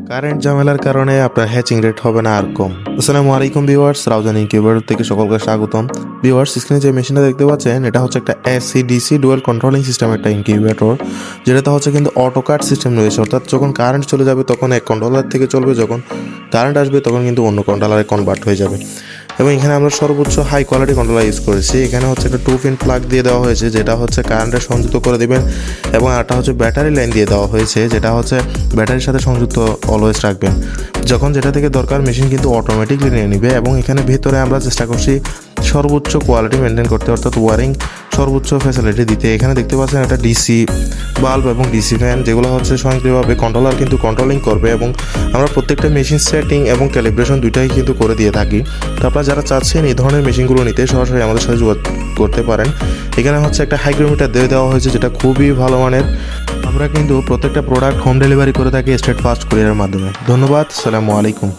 Current ঝামেলার কারণে আপনার হ্যাচিং রেট হবে না আর কম। আসসালামু আলাইকুম ভিউয়ার্স, রাউজান ইনকিউবেটর থেকে সকলকে স্বাগতম। ভিউয়ার্স, স্ক্রিনে যে মেশিনটা দেখতে পাচ্ছেন এটা হচ্ছে একটা AC DC dual controlling system একটা ইনকিউবেটর, যেটাতে হচ্ছে কিন্তু অটো কাট সিস্টেম রয়েছে। অর্থাৎ যখন কারেন্ট চলে যাবে তখন এক কন্ট্রোলার থেকে চলবে, যখন কারেন্ট আসবে তখন কিন্তু অন্য কন্ট্রোলারে কনভার্ট হয়ে যাবে। এবং এখানে আমরা সর্বোচ্চ হাই কোয়ালিটি কন্ট্রোলার ইউজ করেছি। এখানে হচ্ছে একটা 2 পিন প্লাগ দিয়ে দেওয়া হয়েছে, যেটা হচ্ছে কারেন্টে সংযুক্ত করে দেবেন, এবং একটা হচ্ছে ব্যাটারি লাইন দিয়ে দেওয়া হয়েছে, যেটা হচ্ছে ব্যাটারির সাথে সংযুক্ত অলওয়েজ রাখবেন। যখন যেটা থেকে দরকার মেশিন কিন্তু অটোমেটিকলি নিয়ে নিবে। এবং এখানে ভিতরে আমরা চেষ্টা করছি সর্বোচ্চ কোয়ালিটি মেনটেন করতে, অর্থাৎ ওয়ারিং সর্বোচ্চ ফ্যাসিলিটি দিতে। এখানে দেখতে পাচ্ছেন একটা ডিসি বাল্ব এবং ডিসি ফ্যান, যেগুলো হচ্ছে স্বয়ংক্রিয়ভাবে কন্ট্রোলার কিন্তু কন্ট্রোলিং করবে। এবং আমরা প্রত্যেকটা মেশিন সেটিং এবং ক্যালিব্রেশন দুইটাই কিন্তু করে দিয়ে থাকি। তো আপনারা যারা চাচ্ছেন এই ধরনের মেশিনগুলো নিতে, সরাসরি আমাদের সাথে যোগাযোগ করতে পারেন। এখানে হচ্ছে একটা হাইগ্রোমিটার দিয়ে দেওয়া হয়েছে, যেটা খুবই ভালো মানের। আমরা কিন্তু প্রত্যেকটা প্রোডাক্ট হোম ডেলিভারি করে থাকি স্টেট ফাস্ট কুরিয়ারের মাধ্যমে। ধন্যবাদ, আসসালামু আলাইকুম।